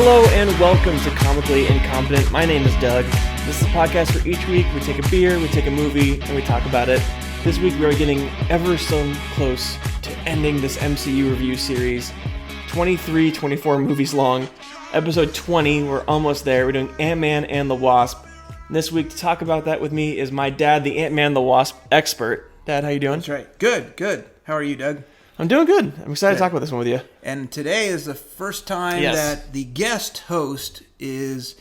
Hello and welcome to Comically Incompetent. My name is Doug. This is a podcast where each week we take a beer, we take a movie, and we talk about it. This week we are getting ever so close to ending this MCU review series. 24 movies long. Episode 20, we're almost there. We're doing Ant-Man and the Wasp. And this week to talk about that with me is my dad, the Ant-Man and the Wasp expert. Dad, how you doing? That's right. Good. How are you, Doug? I'm doing good. I'm excited to talk about this one with you. And today is the first time that the guest host is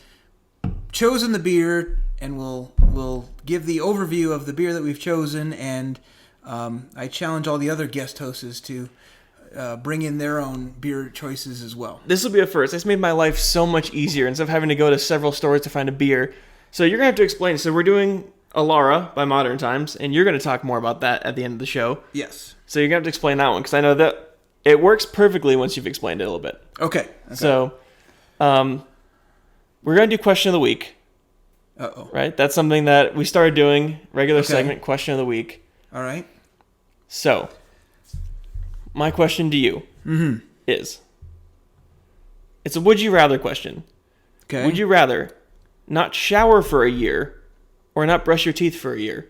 chosen the beer and will give the overview of the beer that we've chosen. And I challenge all the other guest hosts to bring in their own beer choices as well. This will be a first. This made my life so much easier instead of having to go to several stores to find a beer. So you're going to have to explain. So we're doing Alara by Modern Times, and you're going to talk more about that at the end of the show. Yes. So you're going to have to explain that one, because I know that it works perfectly once you've explained it a little bit. Okay. So we're going to do Question of the Week. Uh-oh. Right? That's something that we started doing, regular segment, Question of the Week. All right. So, my question to you is, it's a would you rather question. Okay. Would you rather not shower for a year or not brush your teeth for a year?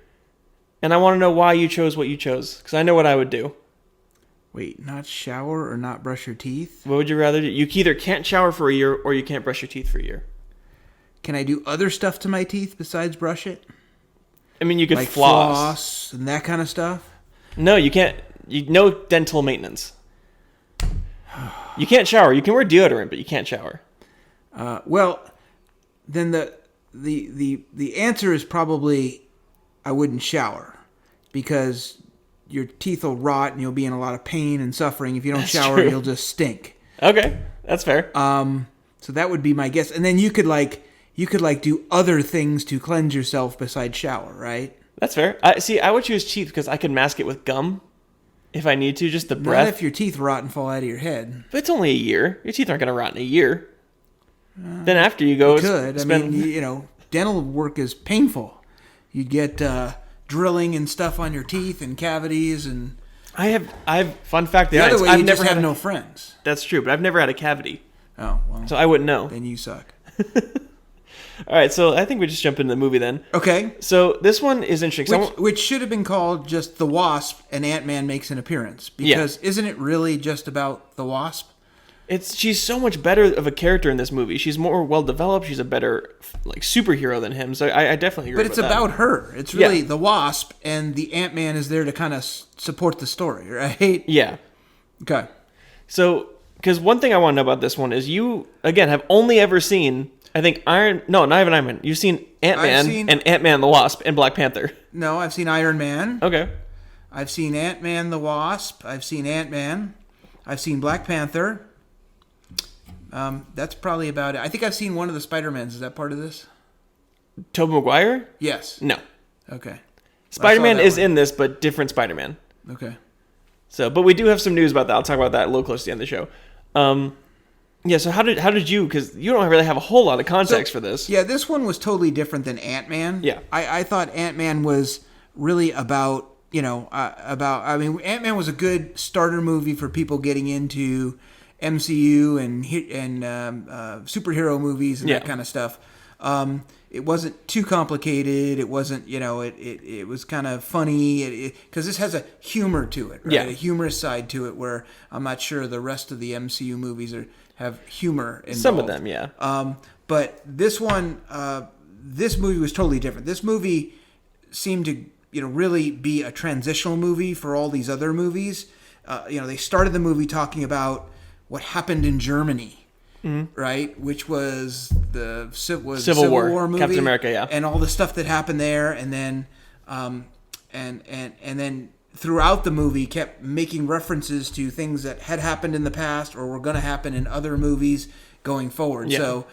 And I want to know why you chose what you chose, because I know what I would do. Wait, not shower or not brush your teeth? What would you rather do? You either can't shower for a year or you can't brush your teeth for a year. Can I do other stuff to my teeth besides brush it? I mean, you could like floss and that kind of stuff? No, you can't. No dental maintenance. You can't shower. You can wear deodorant, but you can't shower. Well, then the answer is probably I wouldn't shower, because your teeth will rot and you'll be in a lot of pain and suffering. If you don't shower, true. You'll just stink. Okay, that's fair. So that would be my guess. And then you could do other things to cleanse yourself besides shower, right? That's fair. I would choose teeth because I could mask it with gum if I need to, just the breath. Not if your teeth rot and fall out of your head. But it's only a year. Your teeth aren't going to rot in a year. Then after you go... I mean, dental work is painful. You get drilling and stuff on your teeth and cavities and... I have fun fact. The other way, I've you never just have had no friends. That's true, but I've never had a cavity. Oh, well. So I wouldn't know. Then you suck. All right, so I think we just jump into the movie then. Okay. So this one is interesting. Which should have been called just The Wasp and Ant-Man Makes an Appearance. Because isn't it really just about the Wasp? She's so much better of a character in this movie. She's more well-developed. She's a better superhero than him. So I definitely agree with that. But it's about her. It's really the Wasp, and the Ant-Man is there to kind of support the story, right? Yeah. Okay. So, because one thing I want to know about this one is you, again, have only ever seen... I think not even Iron Man. You've seen Ant-Man and Ant-Man and the Wasp and Black Panther. No, I've seen Iron Man. Okay. I've seen Ant-Man, the Wasp. I've seen Ant-Man. I've seen Black Panther. That's probably about it. I think I've seen one of the Spider-Mans. Is that part of this? Tobey Maguire? Yes. No. Okay. Spider-Man is in this, but different Spider-Man. Okay. So, but we do have some news about that. I'll talk about that a little close to the end of the show. Yeah, so how did you, because you don't really have a whole lot of context for this. Yeah, this one was totally different than Ant-Man. Yeah. I thought Ant-Man was really about, Ant-Man was a good starter movie for people getting into MCU and superhero movies and that kind of stuff. It wasn't too complicated. It wasn't, it was kind of funny because this has a humor to it, right? Yeah. A humorous side to it where I'm not sure the rest of the MCU movies have humor involved. Some of them, yeah. But this one, this movie was totally different. This movie seemed to, really be a transitional movie for all these other movies. They started the movie talking about what happened in Germany, right? Which was the Civil War movie, Captain America, yeah, and all the stuff that happened there, and then, and then throughout the movie kept making references to things that had happened in the past or were going to happen in other movies going forward. Yeah. So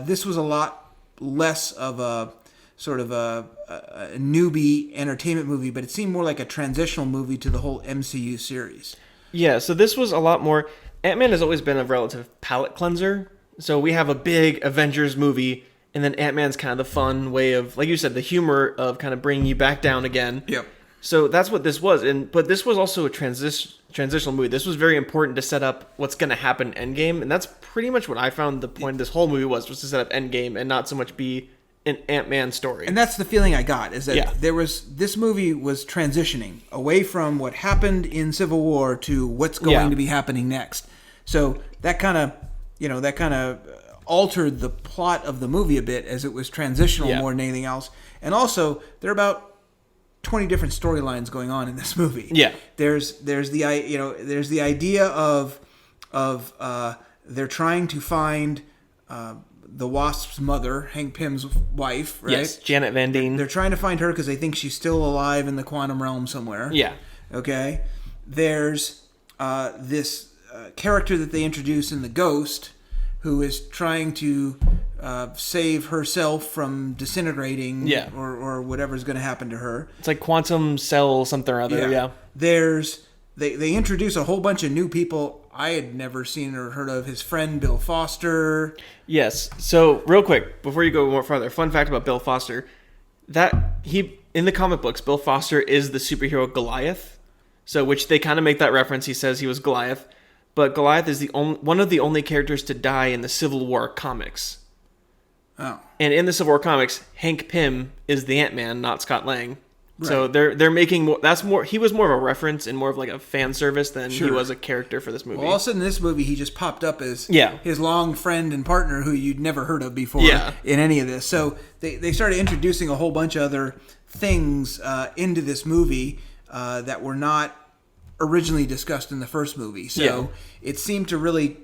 this was a lot less of a sort of a newbie entertainment movie, but it seemed more like a transitional movie to the whole MCU series. Yeah, so this was a lot more... Ant-Man has always been a relative palate cleanser. So we have a big Avengers movie, and then Ant-Man's kind of the fun way of, like you said, the humor of kind of bringing you back down again. Yep. So that's what this was, but this was also a transitional movie. This was very important to set up what's going to happen in Endgame, and that's pretty much what I found the point of this whole movie was to set up Endgame and not so much be an Ant-Man story. And that's the feeling I got, is that this movie was transitioning away from what happened in Civil War to what's going to be happening next. So that kind of altered the plot of the movie a bit as it was transitional more than anything else. And also, there are about 20 different storylines going on in this movie. Yeah. There's the idea of they're trying to find the Wasp's mother, Hank Pym's wife, right? Yes, Janet Van Dyne. They're trying to find her because they think she's still alive in the quantum realm somewhere. Yeah. Okay. There's this character that they introduce in The Ghost, who is trying to save herself from disintegrating or whatever's going to happen to her. It's like quantum cell something or other, yeah. They introduce a whole bunch of new people I had never seen or heard of. His friend Bill Foster. Yes. So real quick, before you go more farther, fun fact about Bill Foster, that in the comic books, Bill Foster is the superhero Goliath. So which they kind of make that reference. He says he was Goliath. But Goliath is one of the only characters to die in the Civil War comics. Oh. And in the Civil War comics, Hank Pym is the Ant-Man, not Scott Lang. Right. So they're making more. He was more of a reference and more of like a fan service than he was a character for this movie. Well, all of a sudden, in this movie, he just popped up as his long friend and partner who you'd never heard of before in any of this. So they started introducing a whole bunch of other things into this movie that were not originally discussed in the first movie. So it seemed to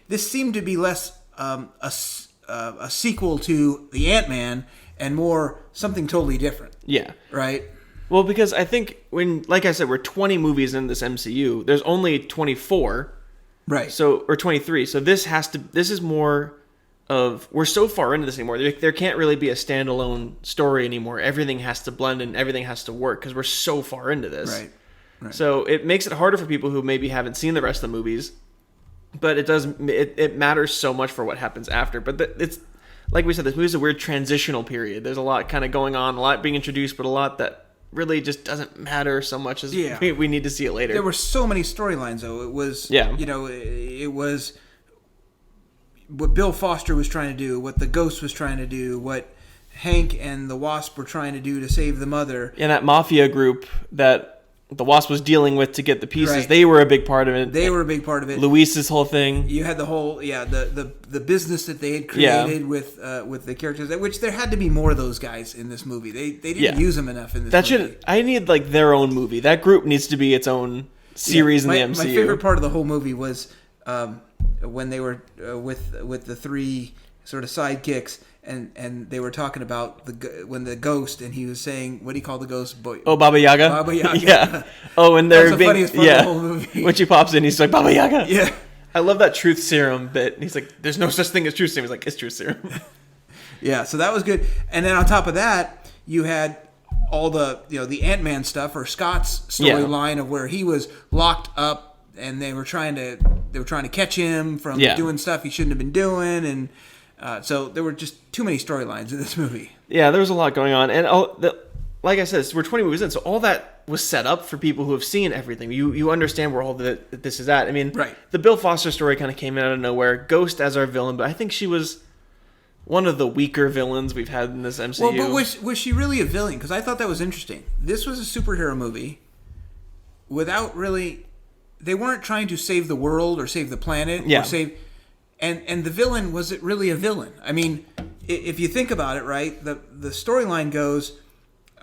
this seemed to be less a sequel to the Ant-Man and more something totally different. Yeah. Right? Well, because I think like I said, we're 20 movies in this MCU. There's only 24. Right. So, or 23. So this is more of, we're so far into this anymore. There can't really be a standalone story anymore. Everything has to blend and everything has to work because we're so far into this. Right. So it makes it harder for people who maybe haven't seen the rest of the movies, but it matters so much for what happens after. But it's like we said, this movie's a weird transitional period. There's a lot kind of going on, a lot being introduced, but a lot that really just doesn't matter so much as we need to see it later. There were so many storylines, though. It was it was what Bill Foster was trying to do, what the Ghost was trying to do, what Hank and the Wasp were trying to do to save the mother. And that mafia group that the Wasp was dealing with to get the pieces, they were a big part of it. They were a big part of it. Luis's whole thing. You had the whole, the business that they had created with the characters, which there had to be more of those guys in this movie. They didn't use them enough in this movie. I need like their own movie. That group needs to be its own series in the MCU. My favorite part of the whole movie was when they were with the three sort of sidekicks. And they were talking about when the Ghost, and he was saying, what do you call the Ghost? Baba Yaga? Baba Yaga. Yeah. Oh, and they're That's the funniest part of the whole movie. When she pops in, he's like, Baba Yaga. Yeah. I love that truth serum bit. And he's like, there's no such thing as truth serum. He's like, it's truth serum. Yeah, so that was good. And then on top of that, you had all the Ant-Man stuff, or Scott's storyline of where he was locked up and they were trying to catch him from doing stuff he shouldn't have been doing, and so there were just too many storylines in this movie. Yeah, there was a lot going on. And like I said, we're 20 movies in, so all that was set up for people who have seen everything. You understand where all this is at. I mean, the Bill Foster story kind of came out of nowhere. Ghost as our villain, but I think she was one of the weaker villains we've had in this MCU. Well, but was she really a villain? Because I thought that was interesting. This was a superhero movie without really... They weren't trying to save the world or save the planet or save... And the villain, was it really a villain? I mean, if you think about it, right, the storyline goes,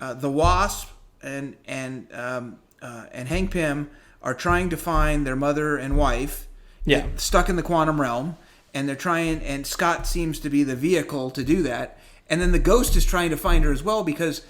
the Wasp and Hank Pym are trying to find their mother and wife stuck in the quantum realm, and they're trying, and Scott seems to be the vehicle to do that. And then the Ghost is trying to find her as well, because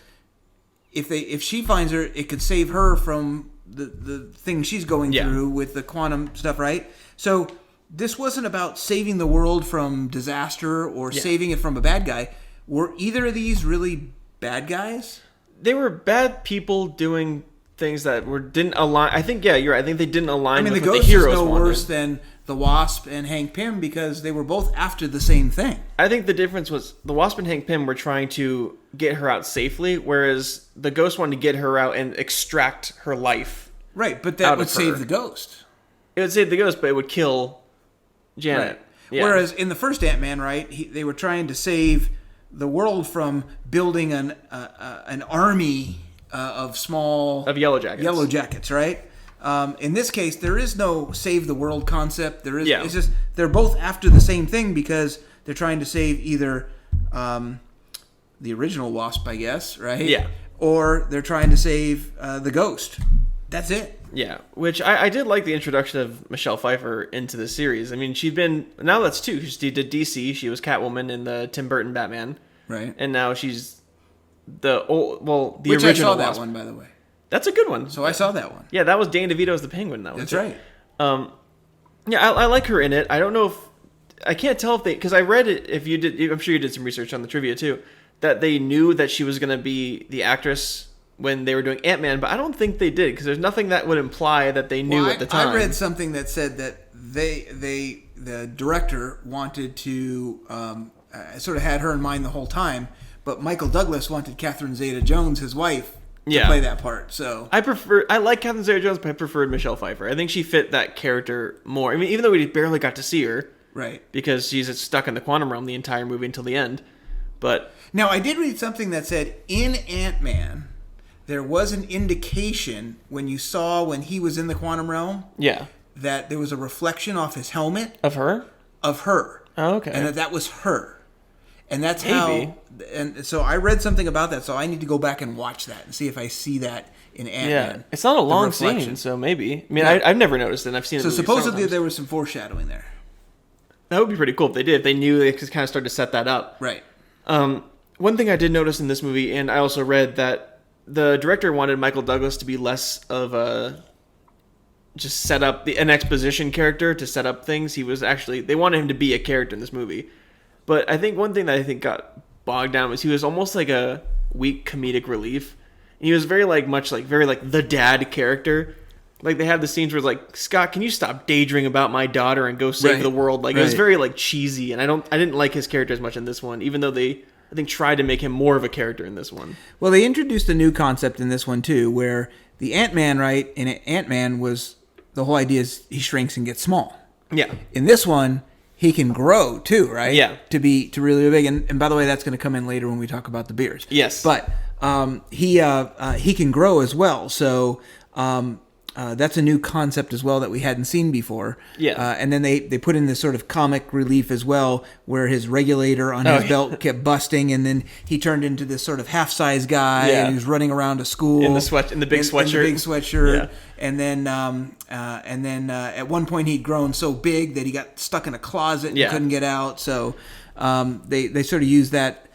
if she finds her, it could save her from the thing she's going through with the quantum stuff, right? So this wasn't about saving the world from disaster or saving it from a bad guy. Were either of these really bad guys? They were bad people doing things that didn't align. I think, you're right. I think they didn't align with what the heroes wanted. I mean, the Ghost is no worse than the Wasp and Hank Pym because they were both after the same thing. I think the difference was the Wasp and Hank Pym were trying to get her out safely, whereas the Ghost wanted to get her out and extract her life. Right, but that would save the Ghost. It would save the Ghost, but it would kill Janet. Right. Yeah. Whereas in the first Ant-Man, right, they were trying to save the world from building an army of Yellow Jackets. Right? In this case, there is no save the world concept. There is. Yeah. It's just they're both after the same thing because they're trying to save either the original Wasp, I guess, right? Yeah. Or they're trying to save the Ghost. That's it. Yeah, which I did like the introduction of Michelle Pfeiffer into the series. I mean, now that's two. She did DC. She was Catwoman in the Tim Burton Batman. Right. And now she's the original Which I saw that Wasp. one, by the way. That's a good one. So I saw that one. Yeah, that was Danny DeVito as the Penguin. That one. That's right. Yeah, I like her in it. I don't know if I can't tell if because I read it. If you did, I'm sure you did some research on the trivia too. That they knew that she was going to be the actress when they were doing Ant-Man, but I don't think they did because there's nothing that would imply that they knew at the time. I read something that said that the director wanted to sort of had her in mind the whole time, but Michael Douglas wanted Catherine Zeta-Jones, his wife, to play that part. So I like Catherine Zeta-Jones, but I preferred Michelle Pfeiffer. I think she fit that character more. I mean, even though we barely got to see her, right, because she's stuck in the quantum realm the entire movie until the end. But now I did read something that said in Ant-Man, there was an indication when he was in the quantum realm, that there was a reflection off his helmet of her. Oh, okay. And that was her. And that's how. And so I read something about that. So I need to go back and watch that and see if I see that in Ant-Man. Yeah, it's not a long scene, so maybe. I mean, I've never noticed it. And I've seen it. So supposedly there was some foreshadowing there. That would be pretty cool if they did. If they knew they could kind of start to set that up. Right. One thing I did notice in this movie, and I also read that the director wanted Michael Douglas to be less of a just set up an exposition character to set up things. They wanted him to be a character in this movie. But I think one thing that I think got bogged down was he was almost like a weak comedic relief. And he was very the dad character. Like they have the scenes where it's like, Scott, can you stop daydreaming about my daughter and go save the world? Like it was very like cheesy, and I didn't like his character as much in this one, even though they I think tried to make him more of a character in this one. Well, they introduced a new concept in this one too, where the Ant-Man, right? In Ant-Man was the whole idea is he shrinks and gets small. Yeah. In this one, he can grow too, right? Yeah. To really big, and by the way, that's going to come in later when we talk about the beers. Yes. But he can grow as well, so. That's a new concept as well that we hadn't seen before. Yeah. And then they put in this sort of comic relief as well, where his regulator on his belt kept busting, and then he turned into this sort of half-size guy, and he was running around to school in the big sweatshirt. Yeah. And then at one point he'd grown so big that he got stuck in a closet and couldn't get out. So they sort of used that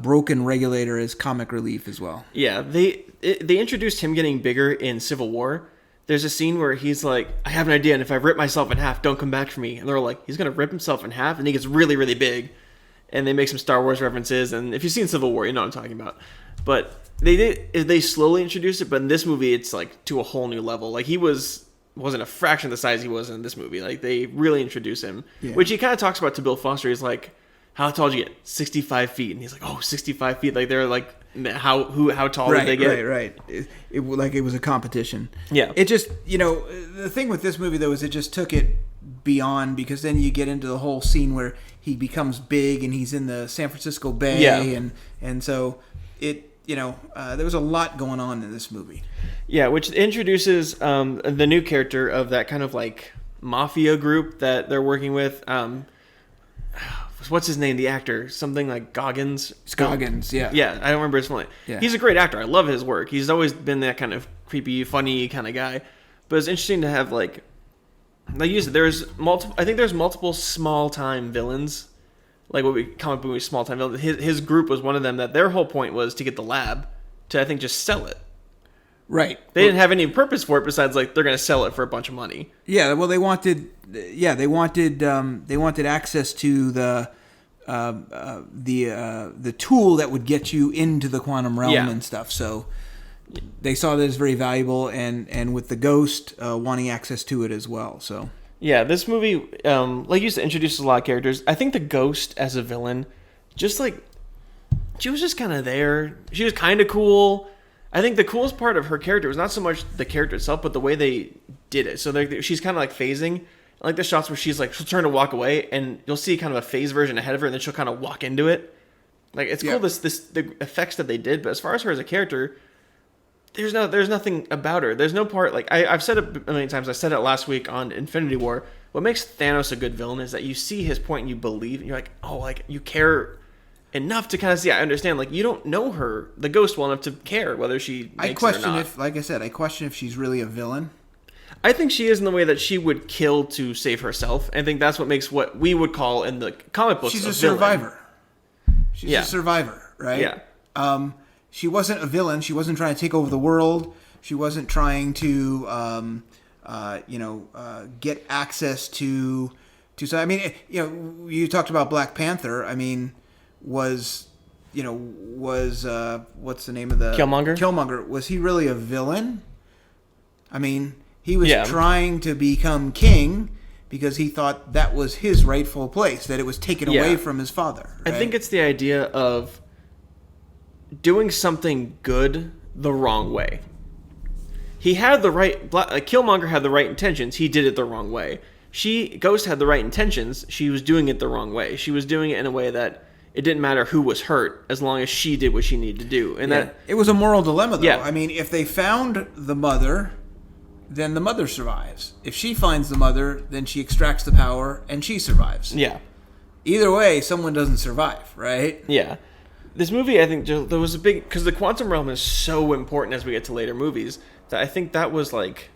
broken regulator as comic relief as well. Yeah. They introduced him getting bigger in Civil War. There's a scene where he's like, I have an idea, and if I rip myself in half, don't come back for me. And they're like, he's going to rip himself in half? And he gets really, really big. And they make some Star Wars references. And if you've seen Civil War, you know what I'm talking about. But they slowly introduced it, but in this movie, it's like to a whole new level. Like he wasn't a fraction of the size he was in this movie. Like they really introduced him, which he kind of talks about to Bill Foster. He's like, how tall did you get? 65 feet. And he's like, 65 feet. Like they're like, how tall did they get? Right. It was a competition. Yeah. It just, the thing with this movie though is it just took it beyond, because then you get into the whole scene where he becomes big and he's in the San Francisco Bay, and so it, there was a lot going on in this movie. Yeah, which introduces the new character of that kind of like mafia group that they're working with. What's his name? The actor, something like Goggins. Goggins, yeah. Yeah, I don't remember his full name. Yeah. He's a great actor. I love his work. He's always been that kind of creepy, funny kind of guy. But it's interesting to have like you said, I think there's multiple small time villains, like what we comic book small time villains. His group was one of them. That their whole point was to get the lab to, I think, just sell it. Right. They didn't have any purpose for it besides like they're going to sell it for a bunch of money. Yeah. Well, they wanted access to the tool that would get you into the quantum realm and stuff. So they saw that as very valuable, and with the Ghost wanting access to it as well. So Yeah, this movie, like you said, introduces a lot of characters. I think the Ghost as a villain, just like, she was just kind of there. She was kind of cool. I think the coolest part of her character was not so much the character itself, but the way they did it. So she's kind of like phasing. I like the shots where she'll turn to walk away, and you'll see kind of a phase version ahead of her, and then she'll kind of walk into it. Like, it's cool, the effects that they did, but as far as her as a character, there's nothing about her. There's no part, like, I've said it a million times. I said it last week on Infinity War. What makes Thanos a good villain is that you see his point and you believe, and you're like, oh, like, you care enough to kind of see. I understand, like, you don't know her, the Ghost, well enough to care whether she makes it or not. Like I said, I question if she's really a villain. I think she is in the way that she would kill to save herself. I think that's what makes what we would call in the comic books she's a survivor. She's a survivor, right? Yeah. She wasn't a villain. She wasn't trying to take over the world. She wasn't trying to, get access to. So I mean, you talked about Black Panther. I mean, was what's the name of the Killmonger? Killmonger. Was he really a villain? I mean, he was trying to become king because he thought that was his rightful place, that it was taken away from his father. Right? I think it's the idea of doing something good the wrong way. He had the right... Killmonger had the right intentions. He did it the wrong way. Ghost had the right intentions. She was doing it the wrong way. She was doing it in a way that it didn't matter who was hurt as long as she did what she needed to do. And that it was a moral dilemma, though. Yeah. I mean, if they found the mother, then the mother survives. If she finds the mother, then she extracts the power and she survives. Yeah. Either way, someone doesn't survive, right? Yeah. This movie, I think, there was a big... Because the quantum realm is so important as we get to later movies, that I think that was like...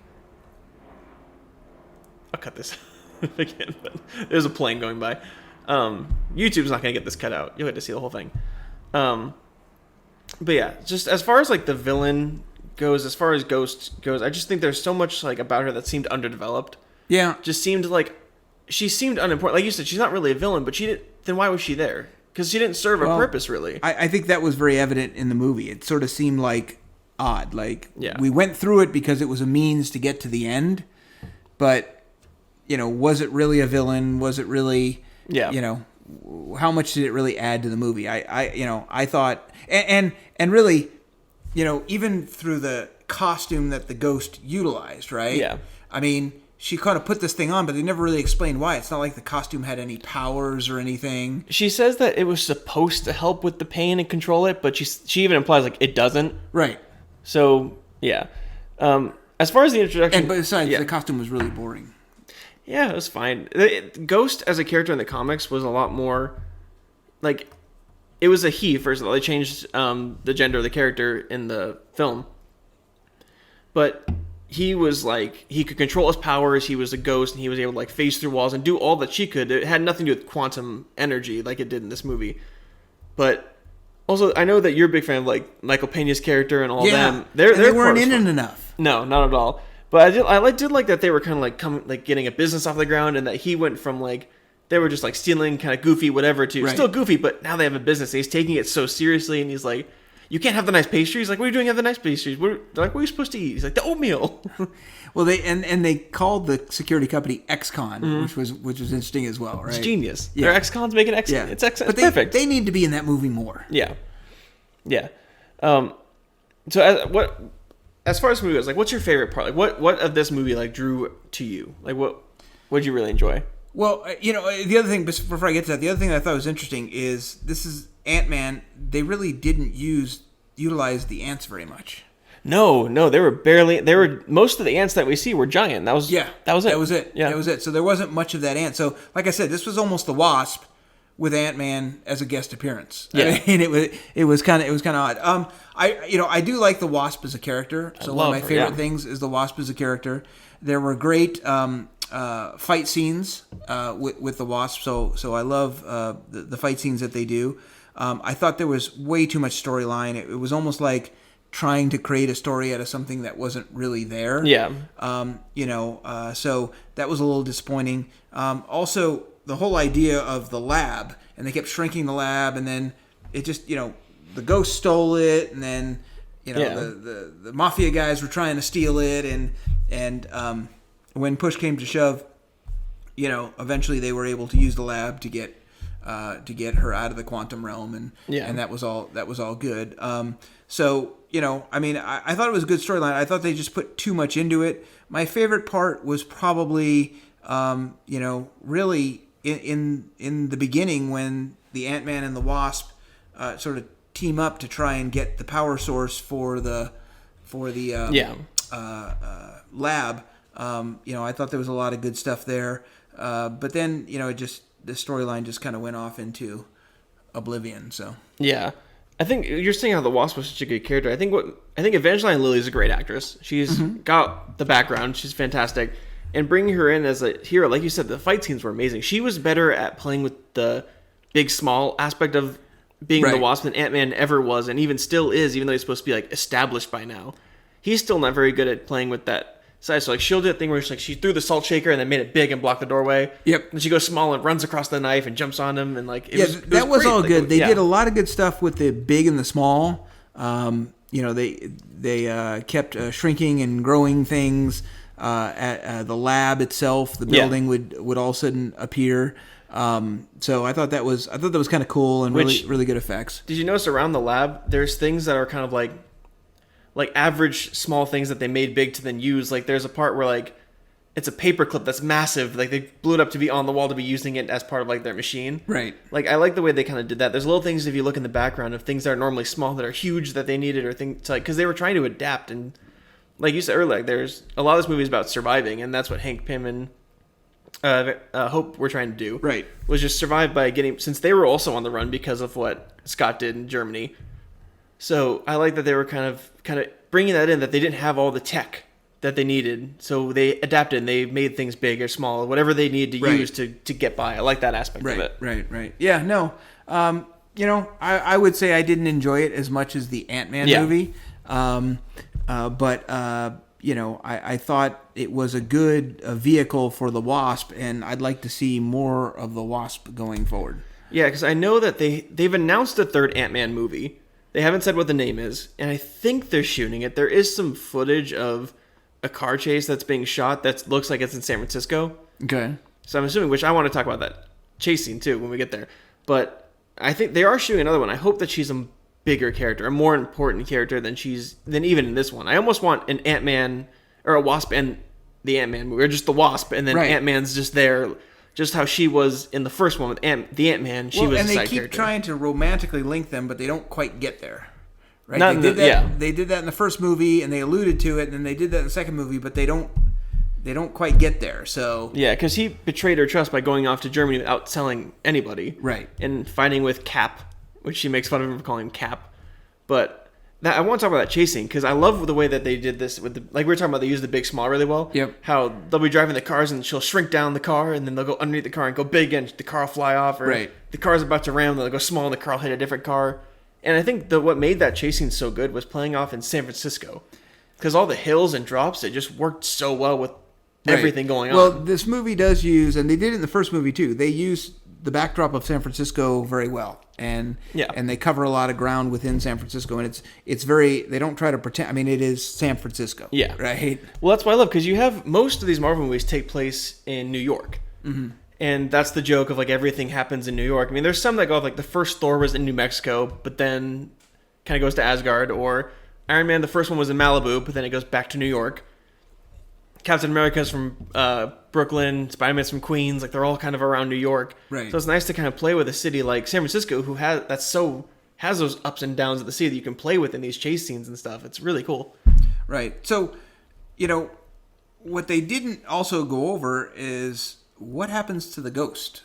I'll cut this again, but there's a plane going by. YouTube's not going to get this cut out. You'll get to see the whole thing. But yeah, just as far as like the villain goes, as far as Ghost goes, I just think there's so much like about her that seemed underdeveloped. Yeah. Just seemed like... She seemed unimportant. Like you said, she's not really a villain, but then why was she there? Because she didn't serve a purpose, really. I think that was very evident in the movie. It sort of seemed like odd. Like, we went through it because it was a means to get to the end. But, was it really a villain? Was it really, how much did it really add to the movie? I thought, and really, even through the costume that the Ghost utilized, right? Yeah. I mean... She kind of put this thing on, but they never really explained why. It's not like the costume had any powers or anything. She says that it was supposed to help with the pain and control it, but she even implies like it doesn't. Right. So yeah. As far as the introduction, and besides, the costume was really boring. Yeah, it was fine. Ghost as a character in the comics was a lot more like it was a he first of all. They changed the gender of the character in the film, but. He was like, he could control his powers, he was a ghost, and he was able to like phase through walls and do all that she could. It had nothing to do with quantum energy like it did in this movie. But also, I know that you're a big fan of like Michael Pena's character and all them. They weren't in it enough. No, not at all. But I did like that they were kind of like getting a business off the ground, and that he went from like, they were just like stealing, kind of goofy, whatever, to still goofy, but now they have a business. He's taking it so seriously, and he's like, you can't have the nice pastries. Like, what are you doing? Have the nice pastries. They're like, what are you supposed to eat? He's like, the oatmeal. Well, they called the security company Ex-Con, which was interesting as well, right? It's genius. Yeah. Their Ex-Cons make it excellent. Yeah. It's perfect. They need to be in that movie more. Yeah, yeah. So as far as the movie goes, like, what's your favorite part? Like, what of this movie like drew to you? Like, what did you really enjoy? Well, the other thing before I get to that, the other thing that I thought was interesting is this is Ant-Man. They really didn't utilize the ants very much. No, most of the ants that we see were giant. That was it. That was it. So there wasn't much of that ant. So like I said, this was almost the Wasp with Ant-Man as a guest appearance. Yeah. I mean, it was kind of odd. I do like the Wasp as a character. So one of my favorite things is the Wasp as a character. There were great fight scenes with the Wasp. So I love the fight scenes that they do. I thought there was way too much storyline. It was almost like trying to create a story out of something that wasn't really there. Yeah. So that was a little disappointing. Also, the whole idea of the lab, and they kept shrinking the lab, and then it just, the Ghost stole it, and then, the Mafia guys were trying to steal it, and when push came to shove, eventually they were able to use the lab to get her out of the quantum realm, and that was all good. So I thought it was a good storyline. I thought they just put too much into it. My favorite part was probably really in the beginning when the Ant-Man and the Wasp sort of team up to try and get the power source for the lab. I thought there was a lot of good stuff there. But then, the storyline just kind of went off into oblivion. So yeah, I think you're saying how the Wasp was such a good character. I think Evangeline Lilly's a great actress. She's got the background. She's fantastic. And bringing her in as a hero, like you said, the fight scenes were amazing. She was better at playing with the big, small aspect of being the Wasp than Ant-Man ever was, and even still is, even though he's supposed to be like established by now. He's still not very good at playing with that side. So like she'll do a thing where she threw the salt shaker and then made it big and blocked the doorway. Yep. And she goes small and runs across the knife and jumps on him, and that was all good. They did a lot of good stuff with the big and the small. They kept shrinking and growing things. At the lab itself, the building would all of a sudden appear. So I thought that was kind of cool and really good effects. Did you notice around the lab, there's things that are kind of like average small things that they made big to then use. Like there's a part where it's a paperclip that's massive. Like they blew it up to be on the wall to be using it as part of their machine. Right. Like I like the way they kind of did that. There's little things if you look in the background of things that are normally small that are huge that they needed, or things because they were trying to adapt. And like you said earlier, there's a lot of this movie is about surviving, and that's what Hank Pym and Hope were trying to do. Right. Was just survive by since they were also on the run because of what Scott did in Germany. So I like that they were kind of bringing that in, that they didn't have all the tech that they needed. So they adapted and they made things big or small, or whatever they needed to use to get by. I like that aspect of it. Right. Yeah, no. I would say I didn't enjoy it as much as the Ant-Man movie. But I thought it was a good vehicle for the Wasp, and I'd like to see more of the Wasp going forward. Yeah, because I know that they've announced a third Ant-Man movie. They haven't said what the name is, and I think they're shooting it. There is some footage of a car chase that's being shot that looks like it's in San Francisco. Okay. So I'm assuming, which I want to talk about that chase scene too when we get there. But I think they are shooting another one. I hope that she's a bigger character, a more important character than even in this one. I almost want an Ant-Man or a Wasp and the Ant-Man movie, or just the Wasp, and then Ant-Man's just there, just how she was in the first one with the Ant-Man. She was a side character. And they keep trying to romantically link them, but they don't quite get there. Right? They did that in the first movie, and they alluded to it, and then they did that in the second movie, but they don't quite get there. So yeah, because he betrayed her trust by going off to Germany without telling anybody, right? And fighting with Cap, which she makes fun of him for calling him Cap. But I want to talk about that chasing, because I love the way that they did this with like we were talking about, they use the big small really well. Yep. How they'll be driving the cars and she'll shrink down the car, and then they'll go underneath the car and go big and the car will fly off, or the car's about to ram, they'll go small and the car will hit a different car. And I think what made that chasing so good was playing off in San Francisco, because all the hills and drops, it just worked so well with everything going on. Well, this movie does use, and they did it in the first movie too, they use the backdrop of San Francisco very well, and they cover a lot of ground within San Francisco, and it's very, they don't try to pretend. I mean, it is San Francisco, right? Well, that's what I love, because you have most of these Marvel movies take place in New York, and that's the joke of like everything happens in New York. I mean, there's some that go like the first Thor was in New Mexico, but then kind of goes to Asgard, or Iron Man, the first one was in Malibu, but then it goes back to New York. Captain America's from Brooklyn, Spider-Man's from Queens, like they're all kind of around New York. Right. So it's nice to kind of play with a city like San Francisco, who has those ups and downs of the city that you can play with in these chase scenes and stuff. It's really cool. Right. So, what they didn't also go over is what happens to the ghost.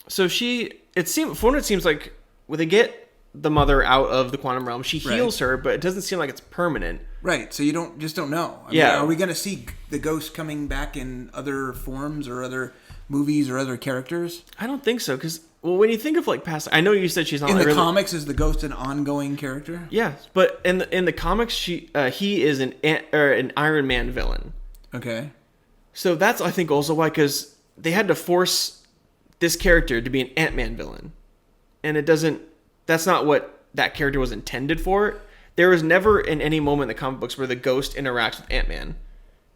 So it seems like when they get the mother out of the quantum realm, she heals her, but it doesn't seem like it's permanent. Right, so you don't know. I mean, are we going to see the ghost coming back in other forms or other movies or other characters? I don't think so, because when you think of like past, I know you said she's not in the comics. Is the ghost an ongoing character? Yeah, but in the comics, he is an Iron Man villain. Okay, so that's I think also why, because they had to force this character to be an Ant-Man villain, and it doesn't. That's not what that character was intended for. There was never in any moment in the comic books where the ghost interacts with Ant-Man.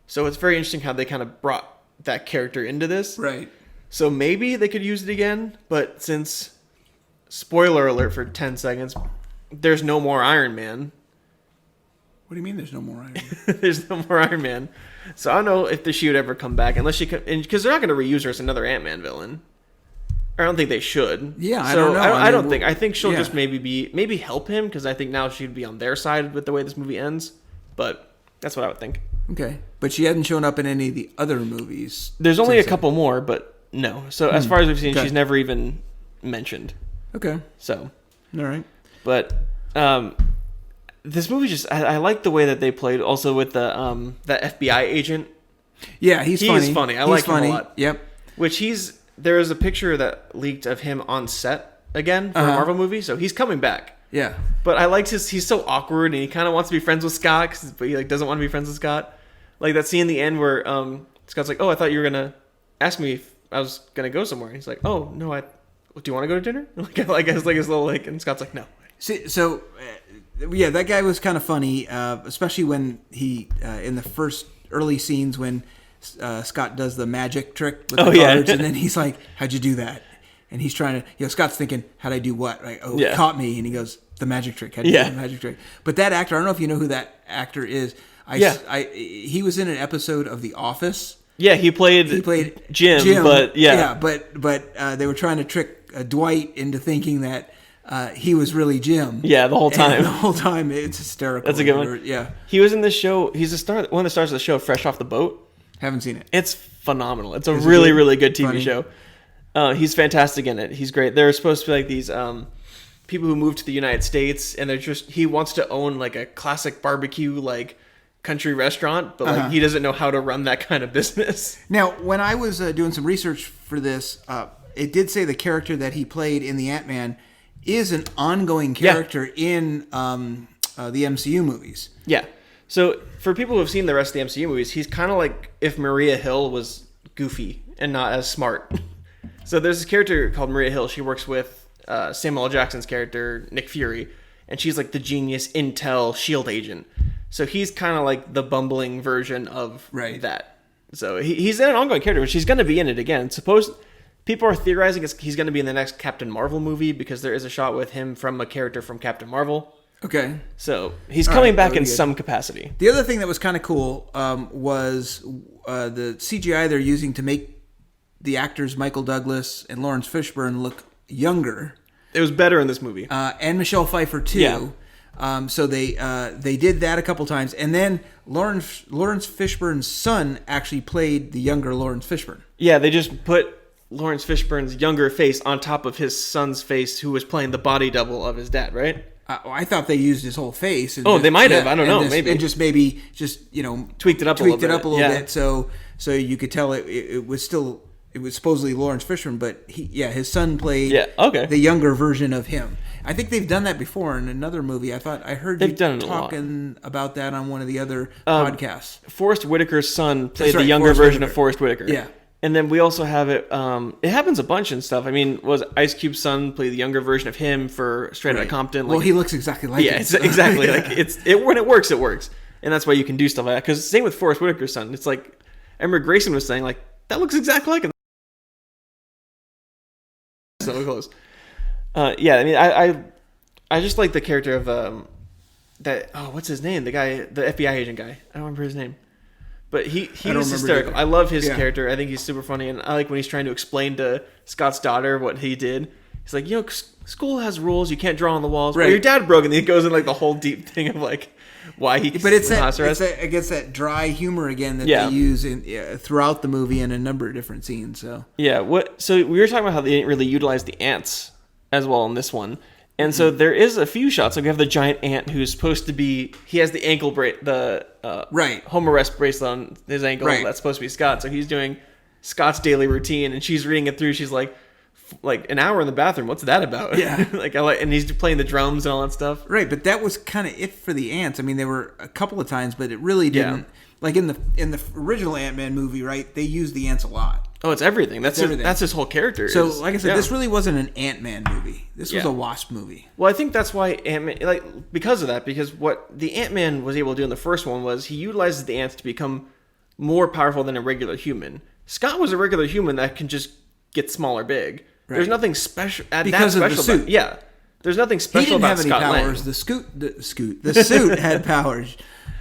So it's very interesting how they kind of brought that character into this. Right. So maybe they could use it again, but since, spoiler alert for 10 seconds, there's no more Iron Man. What do you mean there's no more Iron Man? There's no more Iron Man. So I don't know if she would ever come back, unless because they're not going to reuse her as another Ant-Man villain. I don't think they should. Yeah, I so don't know. I don't think. I think she'll yeah. just maybe help him, because I think now she'd be on their side with the way this movie ends. But that's what I would think. Okay, but she hadn't shown up in any of the other movies. There's only a couple more, but no. So as far as we've seen, Okay. she's never even mentioned. Okay. So. All right. But this movie just I like the way that they played also with the FBI agent. Yeah, he's funny. He's funny. I like him a lot. Yep. There is a picture that leaked of him on set again for a Marvel movie, so he's coming back. Yeah. But I liked he's so awkward, and he kind of wants to be friends with Scott, but he doesn't want to be friends with Scott. Like that scene in the end where Scott's like, "Oh, I thought you were gonna ask me if I was gonna go somewhere." And he's like, "Oh no, do you want to go to dinner?" like his little and Scott's like, "No." See, so yeah, that guy was kind of funny, especially when he in the first early scenes when Scott does the magic trick with the cards, and then he's like, "How'd you do that?" And he's trying to, Scott's thinking, "How'd I do what?" Like, "Oh, caught me," and he goes, "The magic trick." How'd you do the magic trick? But that actor, I don't know if you know who that actor is. He was in an episode of The Office. Yeah, he played Jim, but but they were trying to trick Dwight into thinking that he was really Jim. Yeah, the whole time. And the whole time, it's hysterical. That's a good one. Yeah, he was in this show. He's one of the stars of the show, Fresh Off the Boat. Haven't seen it. It's phenomenal. It's a really good TV show. He's fantastic in it. He's great. They're supposed to be like these people who moved to the United States, and he wants to own like a classic barbecue like country restaurant, but like he doesn't know how to run that kind of business. Now, when I was doing some research for this, it did say the character that he played in the Ant-Man is an ongoing character in the MCU movies. Yeah. So for people who have seen the rest of the MCU movies, he's kind of like if Maria Hill was goofy and not as smart. So there's this character called Maria Hill. She works with Samuel L. Jackson's character, Nick Fury, and she's like the genius intel SHIELD agent. So he's kind of like the bumbling version of that. So he's an ongoing character, which he's going to be in it again. People are theorizing he's going to be in the next Captain Marvel movie, because there is a shot with him from a character from Captain Marvel. Okay. So he's coming back in some capacity. The other thing that was kind of cool was the CGI they're using to make the actors Michael Douglas and Lawrence Fishburne look younger. It was better in this movie. And Michelle Pfeiffer too. Yeah. So they did that a couple times, and then Lawrence Fishburne's son actually played the younger Lawrence Fishburne. Yeah, they just put Lawrence Fishburne's younger face on top of his son's face, who was playing the body double of his dad, right? I thought they used his whole face. And they might have. I don't know. Maybe tweaked it up a little bit, so you could tell it was supposedly Lawrence Fishburne, but his son played the younger version of him. I think they've done that before in another movie. I heard they've done talking about that on one of the other podcasts. Forrest Whitaker's son played the younger version of Forrest Whitaker. Yeah. And then we also have it. It happens a bunch and stuff. I mean, was Ice Cube's son play the younger version of him for Straight Outta Compton? Well, he looks exactly like him. Yeah, exactly. Like when it works, it works, and that's why you can do stuff like that. Because same with Forrest Whitaker's son. It's like I remember Grayson was saying, like, that looks exactly like him. So close. I mean, I just like the character of that. Oh, what's his name? The guy, the FBI agent guy. I don't remember his name. But he is hysterical. I love his character. I think he's super funny, and I like when he's trying to explain to Scott's daughter what he did. He's like, school has rules. You can't draw on the walls. Right. Well, your dad broke, and he goes in like the whole deep thing of like why he. But it's that dry humor again that they use throughout the movie in a number of different scenes. So So we were talking about how they didn't really utilize the ants as well in this one. And so there is a few shots. Like we have the giant ant who's supposed to be. He has the ankle home arrest bracelet on his ankle. Right. That's supposed to be Scott. So he's doing Scott's daily routine, and she's reading it through. She's like an hour in the bathroom. What's that about? Yeah. And he's playing the drums and all that stuff. Right, but that was kind of it for the ants. I mean, there were a couple of times, but it really didn't. Yeah. Like in the original Ant-Man movie, right? They used the ants a lot. Oh, it's everything. That's his whole character. So, like I said, this really wasn't an Ant-Man movie. This was a Wasp movie. Well, I think that's why Ant-Man, because of that, because what the Ant-Man was able to do in the first one was he utilizes the ants to become more powerful than a regular human. Scott was a regular human that can just get small or big. Right. There's nothing special because of the suit. There's nothing He special didn't about have any Scott powers. Lang. The suit had powers.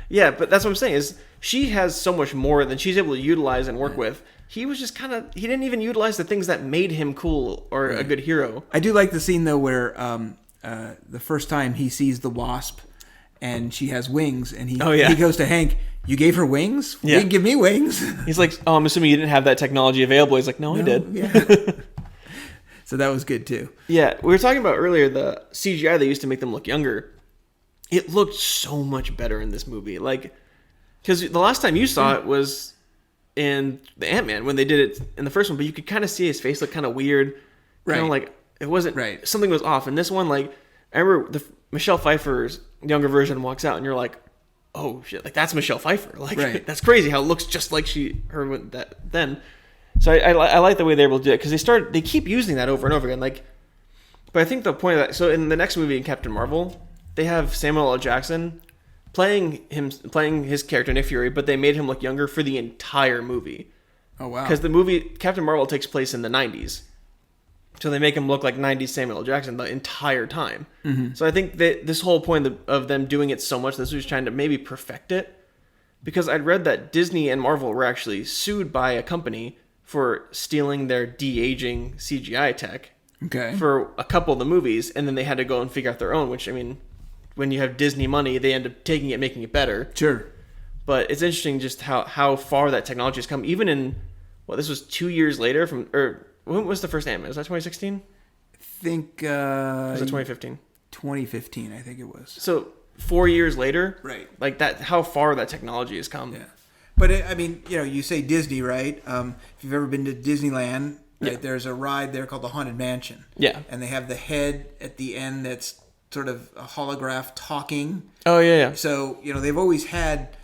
Yeah, but that's what I'm saying is she has so much more than she's able to utilize and work with. He was just he didn't even utilize the things that made him cool or a good hero. I do like the scene though where the first time he sees the Wasp and she has wings and he goes to Hank, "You gave her wings? You didn't give me wings." He's like, "Oh, I'm assuming you didn't have that technology available." He's like, "No, I did." Yeah. So that was good too. Yeah, we were talking about earlier the CGI they used to make them look younger. It looked so much better in this movie. Like, because the last time you saw it was in the Ant-Man when they did it in the first one, but you could kind of see his face look kind of weird. Right. Kind of like it wasn't right. Something was off. And this one, like, I remember Michelle Pfeiffer's younger version walks out, and you're like, "Oh shit! Like that's Michelle Pfeiffer. Like that's crazy how it looks just like her with that then." So I like the way they're able to do it because they keep using that over and over again. Like, but I think the point of that. So in the next movie in Captain Marvel, they have Samuel L. Jackson playing his character Nick Fury, but they made him look younger for the entire movie. Oh wow! Because the movie Captain Marvel takes place in the 90s, so they make him look like 90s Samuel L. Jackson the entire time. Mm-hmm. So I think that this whole point of them doing it so much, this was trying to maybe perfect it. Because I'd read that Disney and Marvel were actually sued by a company for stealing their de-aging CGI tech for a couple of the movies, and then they had to go and figure out their own, which, I mean, when you have Disney money, they end up taking it, making it better. Sure. But it's interesting just how far that technology has come, even in, this was 2 years later when was the first Ant-Man? Was that 2016? I think... was it 2015? 2015, I think it was. So 4 years later? Right. Like that, how far that technology has come. Yeah. But I mean, you say Disney, right? If you've ever been to Disneyland, right, there's a ride there called the Haunted Mansion. Yeah. And they have the head at the end that's sort of a holograph talking. Oh, yeah. So, they've always had,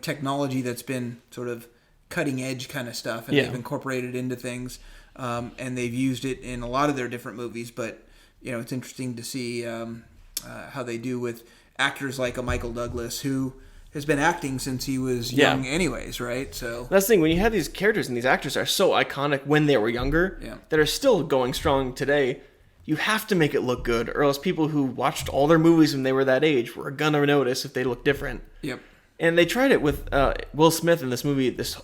technology that's been sort of cutting edge kind of stuff, and they've incorporated into things, and they've used it in a lot of their different movies. But, it's interesting to see how they do with actors like a Michael Douglas, who has been acting since he was young anyways, right? So that's the thing, when you have these characters and these actors that are so iconic when they were younger, that are still going strong today, you have to make it look good, or else people who watched all their movies when they were that age were gonna notice if they look different. Yep. And they tried it with Will Smith in this movie, this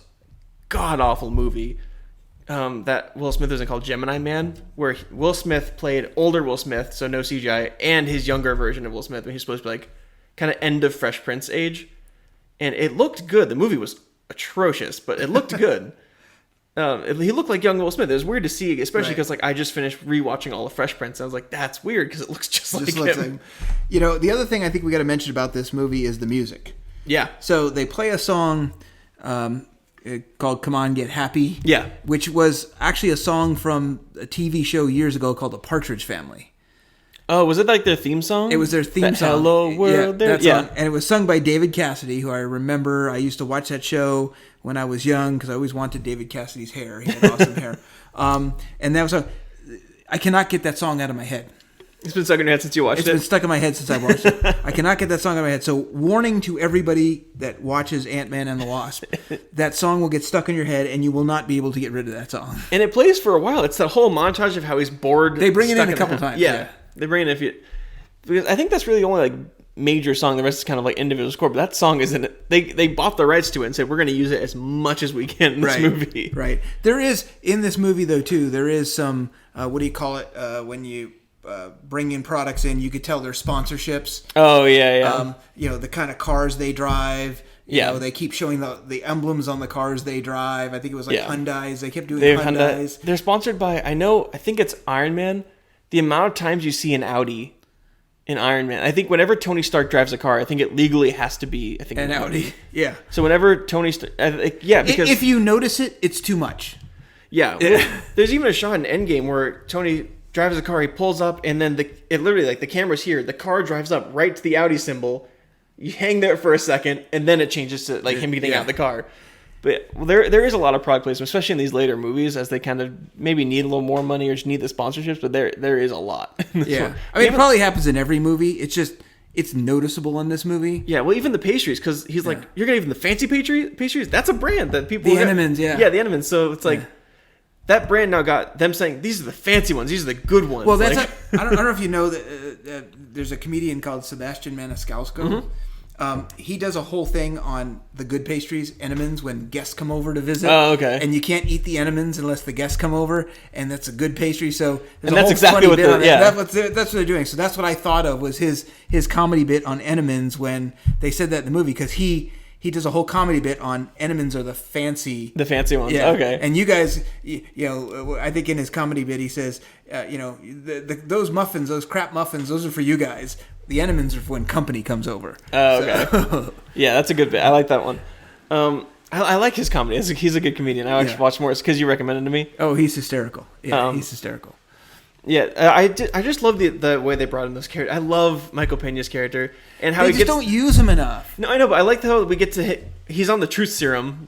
god-awful movie that Will Smith was in called Gemini Man, where Will Smith played older Will Smith, so no CGI, and his younger version of Will Smith, when he's supposed to be like kind of end of Fresh Prince age. And it looked good. The movie was atrocious, but it looked good. He looked like young Will Smith. It was weird to see, especially because I just finished rewatching all of Fresh Prince. I was like, that's weird because it looks just like him. The other thing I think we got to mention about this movie is the music. Yeah. So they play a song called "Come On, Get Happy." Yeah. Which was actually a song from a TV show years ago called The Partridge Family. Oh, was it like their theme song? It was their theme song. Hello World. Song. And it was sung by David Cassidy, who I remember. I used to watch that show when I was young because I always wanted David Cassidy's hair. He had awesome hair. And that was I cannot get that song out of my head. It's been stuck in your head since you watched it? It's been stuck in my head since I watched it. I cannot get that song out of my head. So warning to everybody that watches Ant-Man and the Wasp, that song will get stuck in your head and you will not be able to get rid of that song. And it plays for a while. It's that whole montage of how he's bored. They bring it in a couple times. Yeah. They bring it in because I think that's really the only like major song. The rest is kind of like individual score. But that song isn't. They bought the rights to it and said we're going to use it as much as we can in this movie. Right. There is in this movie though too. There is some what do you call it when you bring in products in? You could tell they're sponsorships. Oh yeah. The kind of cars they drive. You know, they keep showing the emblems on the cars they drive. I think it was like Hyundais. They kept doing Hyundais. They're sponsored by I think it's Iron Man. The amount of times you see an Audi in Iron Man, I think whenever Tony Stark drives a car, I think it legally has to be an Audi. Yeah. So whenever Tony Stark, because if you notice it, it's too much. Yeah. There's even a shot in Endgame where Tony drives a car, he pulls up, and then it literally like the camera's here, the car drives up right to the Audi symbol. You hang there for a second, and then it changes to like him getting out of the car. But there is a lot of product placement, especially in these later movies, as they kind of maybe need a little more money or just need the sponsorships. But there is a lot. Yeah, I mean, it probably happens in every movie. It's just it's noticeable in this movie. Yeah, well, even the pastries, because he's like, you're gonna even the fancy pastries. That's a brand that people. The Entenmann's, yeah, the Entenmann's. So it's like that brand now got them saying these are the fancy ones. These are the good ones. Well, that's like, I don't know if you know that there's a comedian called Sebastian Maniscalco. He does a whole thing on the good pastries, Entenmann's, when guests come over to visit. Oh, okay. And you can't eat the Entenmann's unless the guests come over, and that's a good pastry. So and that's exactly what that's what they're doing. So that's what I thought of was his comedy bit on Entenmann's when they said that in the movie, because he does a whole comedy bit on Entenmann's are the fancy ones. Yeah. Okay. And you guys, you know, I think in his comedy bit he says, you know, those muffins, those crap muffins, those are for you guys. The Entenmann's are for when company comes over. Oh, okay. So. Yeah, that's a good bit. I like that one. I like his comedy. He's a good comedian. I actually watch more. It's because you recommended it to me. Oh, he's hysterical. Yeah, he's hysterical. Yeah, I just love the way they brought in those characters. I love Michael Pena's character and how they just don't use him enough. No, I know, but I like how we get to he's on the truth serum,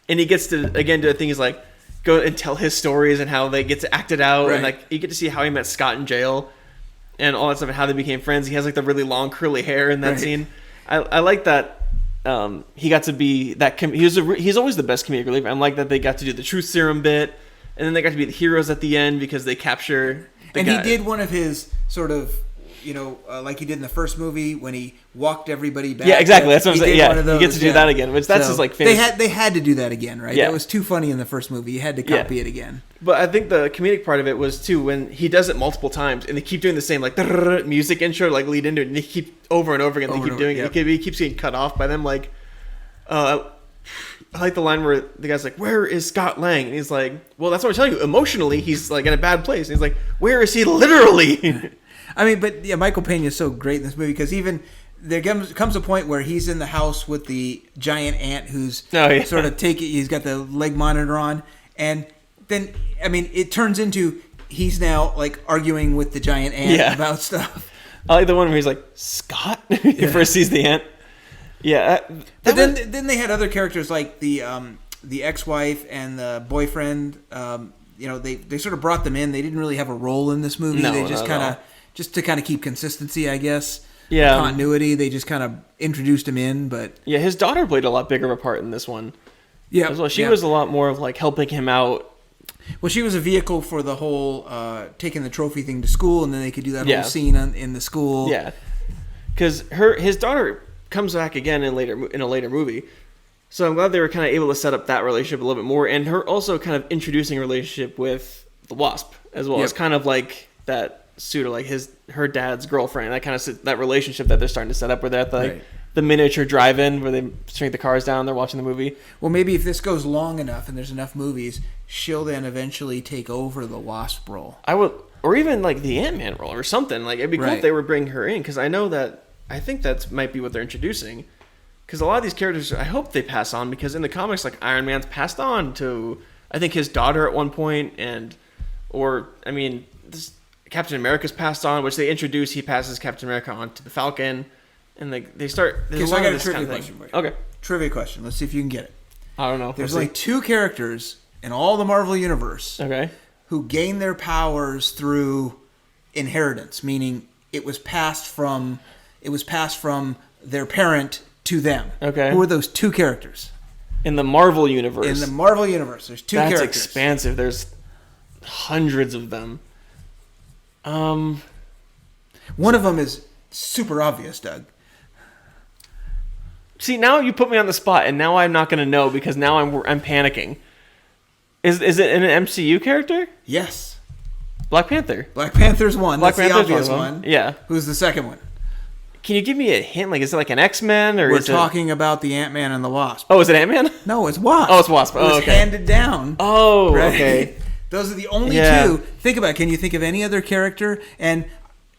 and he gets to again do a thing. He's like go and tell his stories and how they get to act it out, and like you get to see how he met Scott in jail. And all that stuff, and how they became friends. He has like the really long curly hair in that scene. I like that. He got to be that. He's always the best comedic relief. I like that they got to do the truth serum bit, and then they got to be the heroes at the end because they capture. He did one of his sort of, you know, like he did in the first movie when he walked everybody back. Yeah, exactly. That's what I'm saying. Yeah, he gets to do that again, which that's his like famous. They had to do that again, right? Yeah. That was too funny in the first movie. You had to copy it again. But I think the comedic part of it was too when he does it multiple times and they keep doing the same like music intro like lead into it, and they keep over and over again. They keep doing it. He keeps getting cut off by them. Like, I like the line where the guy's like, "Where is Scott Lang?" And he's like, "Well, that's what I'm telling you. Emotionally, he's like in a bad place." And he's like, "Where is he literally?" I mean, but yeah, Michael Pena is so great in this movie because even there comes a point where he's in the house with the giant ant who's sort of he's got the leg monitor on, and then I mean it turns into he's now like arguing with the giant ant about stuff. I like the one where he's like, Scott, he first sees the ant. Yeah, but then they had other characters like the ex-wife and the boyfriend. You know, they sort of brought them in. They didn't really have a role in this movie. They just just to kind of keep consistency, I guess. Yeah, continuity. They just kind of introduced him in, but yeah, his daughter played a lot bigger of a part in this one. Yeah, as well. She was a lot more of like helping him out. Well, she was a vehicle for the whole taking the trophy thing to school, and then they could do that whole scene in the school. Yeah, because his daughter comes back again in a later movie, so I'm glad they were kind of able to set up that relationship a little bit more, and her also kind of introducing a relationship with the Wasp as well. It's kind of like that suitor, like her dad's girlfriend. That kind of that relationship that they're starting to set up, where they're at the miniature drive-in where they shrink the cars down. They're watching the movie. Well, maybe if this goes long enough and there's enough movies, she'll then eventually take over the Wasp role. I would, or even like the Ant-Man role or something. Like it'd be cool if they were bringing her in, because I think that might be what they're introducing. Because a lot of these characters, I hope they pass on, because in the comics, like Iron Man's passed on to, I think, his daughter at one point, Captain America's passed on, which they introduce. He passes Captain America on to the Falcon, and they start. Okay, so I got a trivia question for you. Okay, trivia question. Let's see if you can get it. I don't know. There's only two characters in all the Marvel universe. Who gain their powers through inheritance, meaning it was passed from their parent to them. Okay. Who are those two characters? In the Marvel universe. In the Marvel universe, there's two characters. That's expansive. There's hundreds of them. One of them is super obvious, Doug. See, now you put me on the spot, and now I'm not going to know, because now I'm panicking. Is it an MCU character? Yes. Black Panther. Black Panther's one. That's the obvious one. Yeah. Who's the second one? Can you give me a hint? Like, is it like an X-Men, or we're talking about the Ant-Man and the Wasp? Oh, is it Ant-Man? No, it's Wasp. Oh, it's Wasp. Oh, it was handed down. Oh, right? Okay. Those are the only two. Think about it. Can you think of any other character? And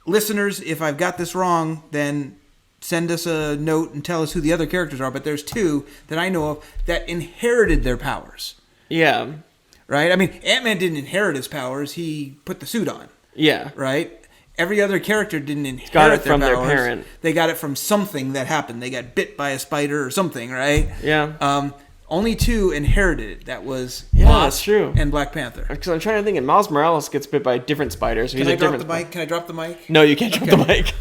listeners, if I've got this wrong, then send us a note and tell us who the other characters are. But there's two that I know of that inherited their powers. Yeah. Right? I mean, Ant-Man didn't inherit his powers. He put the suit on. Yeah. Right? Every other character didn't inherit their powers. Their parent. They got it from something that happened. They got bit by a spider or something, right? Yeah. Only two inherited it. That was Wasp and Black Panther. Because I'm trying to think, and Miles Morales gets bit by different spiders. So Can I drop the mic? No, you can't drop the mic.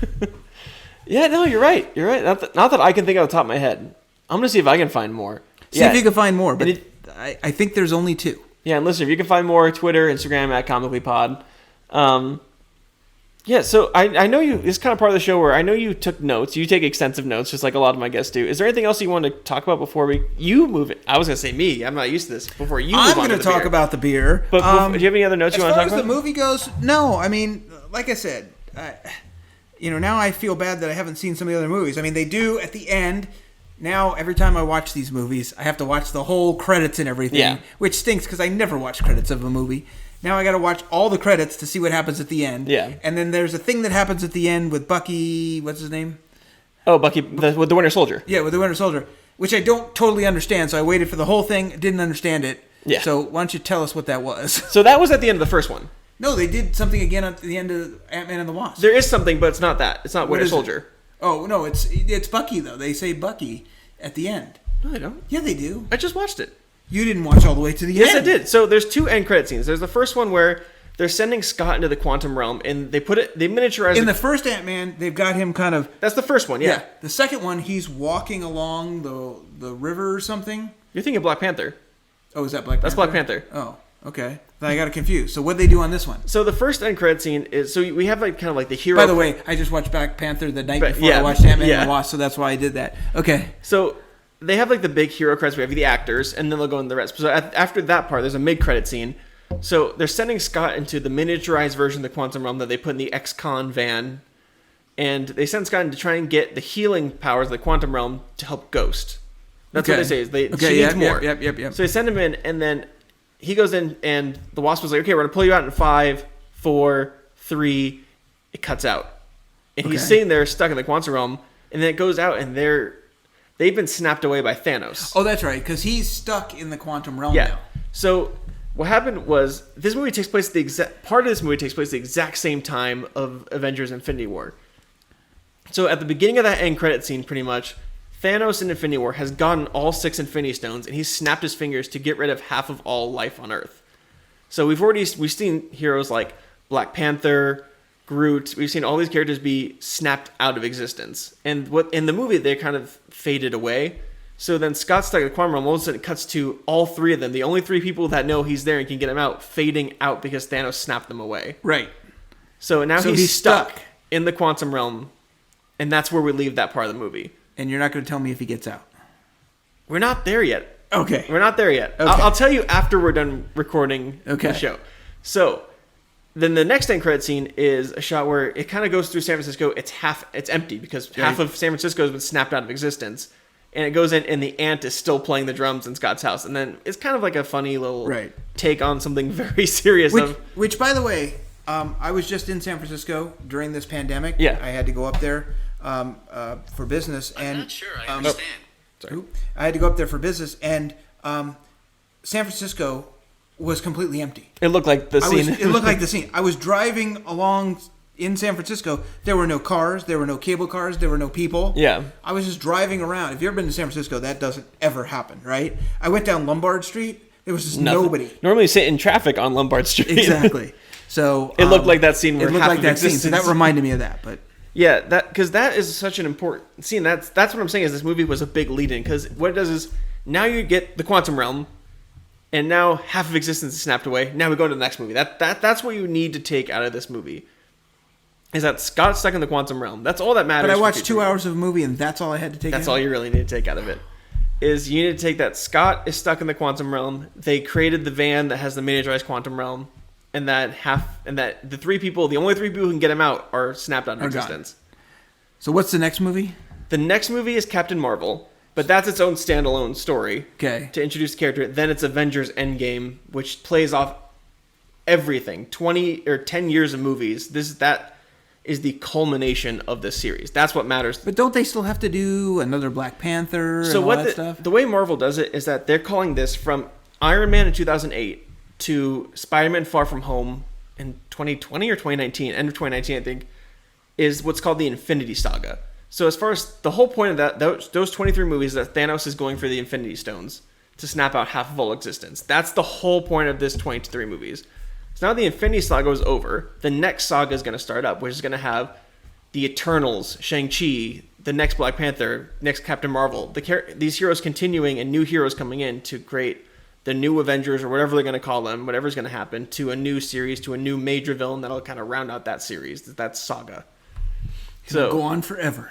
Yeah, no, you're right. You're right. Not that I can think off the top of my head. I'm gonna see if I can find more. See if you can find more, but I think there's only 2. Yeah, and listen, if you can find more, Twitter, Instagram at ComicallyPod. Yeah, so I know you. This is kind of part of the show where I know you took notes. You take extensive notes, just like a lot of my guests do. Is there anything else you want to talk about before you move it? I was gonna say me. I'm not used to this. Before you, I'm going to talk about the beer. But do you have any other notes you want to talk about? As far as the movie goes, no. I mean, like I said, now I feel bad that I haven't seen some of the other movies. I mean, they do at the end. Now, every time I watch these movies, I have to watch the whole credits and everything, which stinks because I never watch credits of a movie. Now I got to watch all the credits to see what happens at the end. Yeah. And then there's a thing that happens at the end with Bucky, what's his name? Oh, Bucky, with the Winter Soldier. Yeah, with the Winter Soldier, which I don't totally understand, so I waited for the whole thing, didn't understand it. Yeah. So why don't you tell us what that was? So that was at the end of the first one. No, they did something again at the end of Ant-Man and the Wasp. There is something, but it's not that. It's not Winter Soldier. Oh, no, it's Bucky, though. They say Bucky at the end. No, they don't. Yeah, they do. I just watched it. You didn't watch all the way to the end. Yes, I did. So there's 2 end credit scenes. There's the first one where they're sending Scott into the quantum realm, and they miniaturize. In the first Ant-Man, they've got him kind of. That's the first one, yeah. The second one, he's walking along the river or something. You're thinking Black Panther. Oh, is that Black Panther? That's Black Panther. Oh, okay. Then I got it confused. So what did they do on this one? So the first end credit scene is we have kind of like the hero. By the way, I just watched Black Panther the night before I watched Ant-Man and the Wasp, so that's why I did that. Okay. So they have like the big hero credits. We have the actors, and then they'll go into the rest. So after that part, there's a mid-credit scene. So they're sending Scott into the miniaturized version of the quantum realm that they put in the ex-con van, and they send Scott in to try and get the healing powers of the quantum realm to help Ghost. That's what they say. She needs more. Yep. So they send him in, and then he goes in, and the Wasp was like, "Okay, we're gonna pull you out in 5, 4, 3." It cuts out, and he's sitting there stuck in the quantum realm, and then it goes out, and they've been snapped away by Thanos. Oh, that's right, because he's stuck in the quantum realm now. So what happened was this movie takes place the exact same time of Avengers Infinity War. So at the beginning of that end credit scene, pretty much, Thanos in Infinity War has gotten all 6 Infinity Stones, and he's snapped his fingers to get rid of half of all life on Earth. So we've seen heroes like Black Panther, Groot. We've seen all these characters be snapped out of existence, and what in the movie they kind of faded away. So then Scott's stuck in the quantum realm. All of a sudden, it cuts to all 3 of them. The only 3 people that know he's there and can get him out, fading out because Thanos snapped them away. Right. So now he's stuck in the quantum realm, and that's where we leave that part of the movie. And you're not going to tell me if he gets out. We're not there yet. Okay. We're not there yet. Okay. I'll tell you after we're done recording the show. So then the next end credit scene is a shot where it kind of goes through San Francisco. It's empty because half of San Francisco has been snapped out of existence. And it goes in, and the ant is still playing the drums in Scott's house. And then it's kind of like a funny little take on something very serious. Which, by the way, I was just in San Francisco during this pandemic. Yeah. I had to go up there for business. And, I'm not sure I understand. Sorry. I had to go up there for business, and San Francisco was completely empty. It looked like the scene. It looked like the scene. I was driving along in San Francisco. There were no cars. There were no cable cars. There were no people. Yeah. I was just driving around. If you've ever been to San Francisco, that doesn't ever happen, right? I went down Lombard Street. There was just nobody. Normally you sit in traffic on Lombard Street. Exactly. So it looked like that scene where it looked like that scene. So that reminded me of that. But yeah, because that is such an important scene. That's what I'm saying is this movie was a big lead-in, because what it does is now you get the quantum realm, and now half of existence is snapped away. Now we go to the next movie. That's what you need to take out of this movie. Is that Scott's stuck in the quantum realm. That's all that matters. But I watched 2 hours of a movie, and that's all I had to take out. That's all you really need to take out of it. Is you need to take that Scott is stuck in the quantum realm. They created the van that has the miniaturized quantum realm, and that the 3 people, the only 3 people who can get him out, are snapped out of existence. So what's the next movie? The next movie is Captain Marvel, but that's its own standalone story. Okay. To introduce the character. Then it's Avengers Endgame, which plays off everything. 20 or 10 years of movies. That is the culmination of this series. That's what matters. But don't they still have to do another Black Panther and all that stuff? The way Marvel does it is that they're calling this from Iron Man in 2008 to Spider-Man Far From Home in 2020 or 2019, end of 2019, I think, is what's called the Infinity Saga. So as far as the whole point of those 23 movies, that Thanos is going for the Infinity Stones to snap out half of all existence. That's the whole point of this 23 movies. So now the Infinity Saga is over. The next saga is going to start up, which is going to have the Eternals, Shang-Chi, the next Black Panther, next Captain Marvel, these heroes continuing and new heroes coming in to create the new Avengers or whatever they're going to call them, whatever's going to happen, to a new series, to a new major villain that'll kind of round out that series, that saga. So go on forever.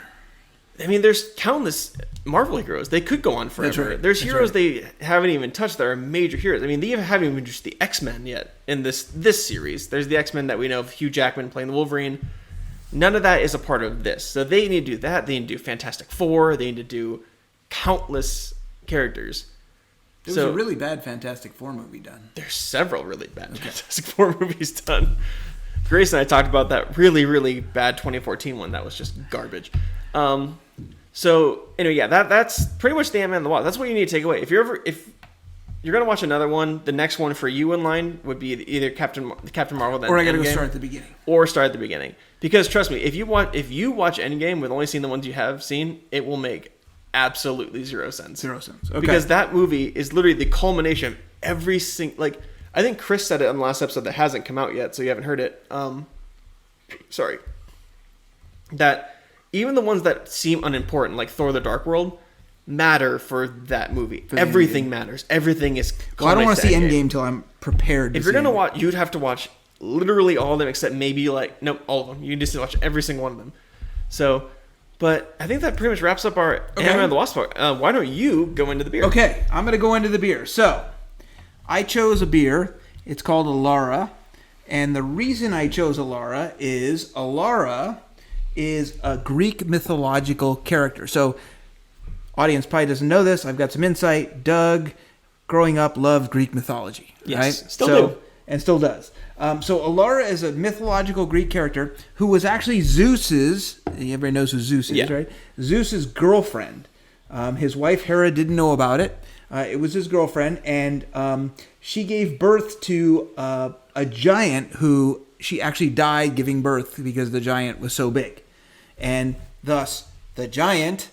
I mean, there's countless Marvel heroes. They could go on forever. That's right. There's heroes they haven't even touched that are major heroes. I mean, they haven't even introduced the X-Men yet in this series. There's the X-Men that we know of, Hugh Jackman playing the Wolverine. None of that is a part of this. So they need to do that. They need to do Fantastic Four. They need to do countless characters. There was a really bad Fantastic Four movie done. There's several really bad Fantastic Four movies done. Grace and I talked about that really, really bad 2014 one that was just garbage. So anyway, yeah, that's pretty much the Ant-Man and the Wasp. That's what you need to take away. If you're gonna watch another one, the next one for you in line would be either Captain Marvel, then or I gotta go Endgame, start at the beginning, or start at the beginning. Because trust me, if you watch Endgame with only seeing the ones you have seen, it will make absolutely zero sense. Okay. Because that movie is literally the culmination of every single, like, I think Chris said it on the last episode that hasn't come out yet, so you haven't heard it. Sorry. That even the ones that seem unimportant, like Thor: The Dark World, matter for that movie. Everything matters. Everything is. Well, I don't want to see Endgame till I'm prepared. If you're gonna watch, you'd have to watch literally all of them, except maybe all of them. You just watch every single one of them. So, but I think that pretty much wraps up our Ant-Man and the Wasp part. Why don't you go into the beer? Okay, I'm gonna go into the beer. So, I chose a beer. It's called Alara, and the reason I chose Alara is a Greek mythological character. So, audience probably doesn't know this. I've got some insight. Doug, growing up, loved Greek mythology. Yes, right? still do. And still does. So Alara is a mythological Greek character who was actually Zeus's, everybody knows who Zeus is, right? Zeus's girlfriend. His wife Hera didn't know about it. It was his girlfriend, and she gave birth to a giant who she actually died giving birth because the giant was so big. And thus, the giant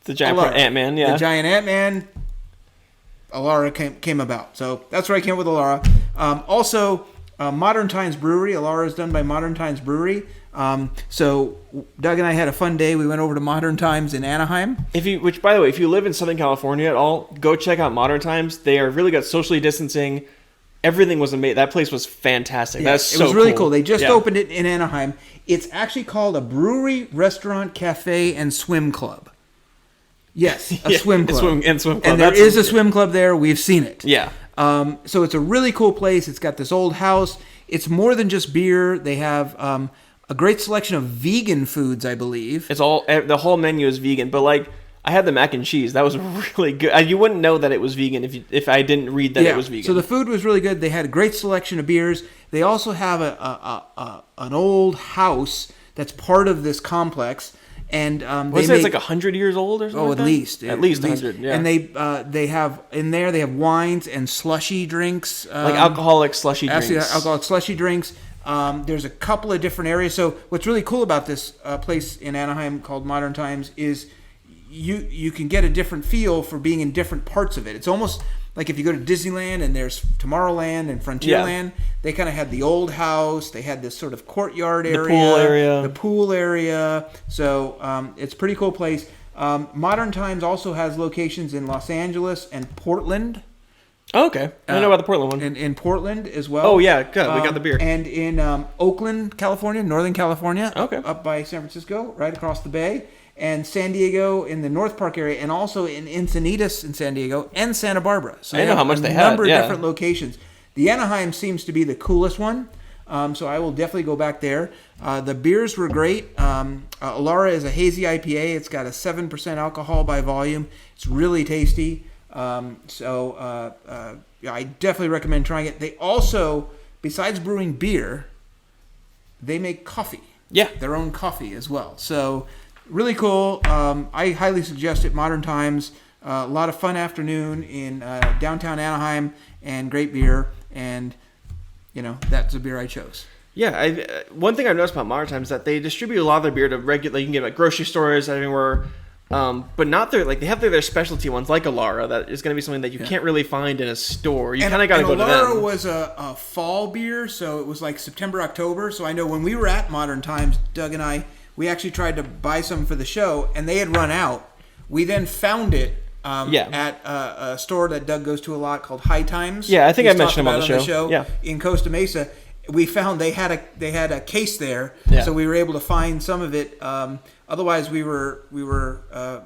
Ant-Man, yeah. The giant Ant-Man, Alara came about. So that's where I came with Alara. Also, Modern Times Brewery. Alara is done by Modern Times Brewery. So Doug and I had a fun day. We went over to Modern Times in Anaheim. Which, by the way, if you live in Southern California at all, go check out Modern Times. They are really good, socially distancing. Everything was amazing. That place was fantastic. Yeah, That's so it was really cool. cool. They just opened it in Anaheim. It's actually called a brewery, restaurant, cafe, and swim club. Yes, a swim club. And swim club. And there is a swim club there. We've seen it. Yeah. So it's a really cool place. It's got this old house. It's more than just beer. They have a great selection of vegan foods, I believe. It's all, the whole menu is vegan, but like, I had the mac and cheese. That was really good. You wouldn't know that it was vegan if I didn't read that it was vegan. So the food was really good. They had a great selection of beers. They also have an old house that's part of this complex. And it's like 100 years old or something? Oh, at least 100, yeah. And they have in there, they have wines and slushy drinks. Like alcoholic slushy drinks. Alcoholic slushy drinks. There's a couple of different areas. So what's really cool about this place in Anaheim called Modern Times is you can get a different feel for being in different parts of it. It's almost like if you go to Disneyland and there's Tomorrowland and Frontierland, they kind of had the old house. They had this sort of courtyard area. The pool area. So it's a pretty cool place. Modern Times also has locations in Los Angeles and Portland. Oh, okay. I know about the Portland one. In Portland as well. Oh, yeah. Good. We got the beer. And in Oakland, California, Northern California. Okay. Up by San Francisco, right across the bay. And San Diego in the North Park area, and also in Encinitas in San Diego, and Santa Barbara. So I know how much they have. A number of different locations. The Anaheim seems to be the coolest one, so I will definitely go back there. The beers were great. Alara is a hazy IPA. It's got a 7% alcohol by volume. It's really tasty. I definitely recommend trying it. They also, besides brewing beer, they make coffee. Yeah. Their own coffee as well. So really cool. I highly suggest it. Modern Times. A lot of fun afternoon in downtown Anaheim, and great beer. And, that's a beer I chose. Yeah. One thing I've noticed about Modern Times is that they distribute a lot of their beer to regular, you can get at grocery stores, everywhere. But not they have their specialty ones like Alara that is going to be something that you can't really find in a store. You kind of got to go to them. Alara was a fall beer, so it was like September, October. So I know when we were at Modern Times, Doug and I, We actually tried to buy some for the show, and they had run out. We then found it at a store that Doug goes to a lot called High Times. Yeah, I think I mentioned them on the show. Yeah. In Costa Mesa. We found they had a case there, so we were able to find some of it. Otherwise, we were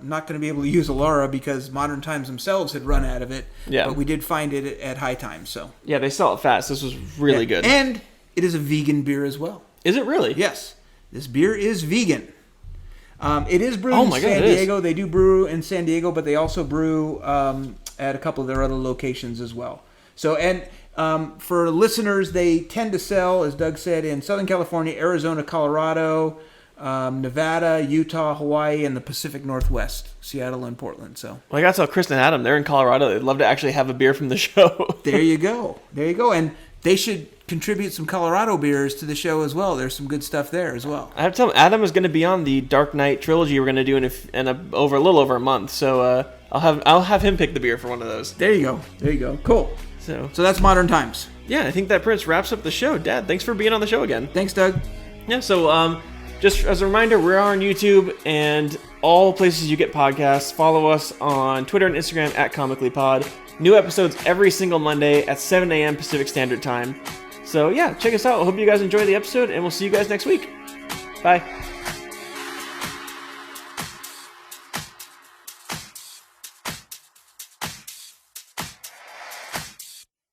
not going to be able to use Alara because Modern Times themselves had run out of it. Yeah. But we did find it at High Times. So yeah, they sell it fast. This was really good, and it is a vegan beer as well. Is it really? Yes, this beer is vegan. It is brewed in San God, Diego. They do brew in San Diego, but they also brew at a couple of their other locations as well. So for listeners, they tend to sell, as Doug said, in Southern California, Arizona, Colorado, Nevada, Utah, Hawaii, and the Pacific Northwest, Seattle and Portland. So, well, I got to tell Chris and Adam, they're in Colorado. They'd love to actually have a beer from the show. There you go. And they should contribute some Colorado beers to the show as well. There's some good stuff there as well. I have to tell them, Adam is going to be on the Dark Knight trilogy we're going to do in a little over a month. So I'll have him pick the beer for one of those. There you go. Cool. So that's Modern Times. Yeah, I think that pretty much wraps up the show. Dad, thanks for being on the show again. Thanks, Doug. Yeah, so just as a reminder, we're on YouTube and all places you get podcasts. Follow us on Twitter and Instagram at ComicallyPod. New episodes every single Monday at 7 a.m. Pacific Standard Time. So yeah, check us out. I hope you guys enjoy the episode, and we'll see you guys next week. Bye.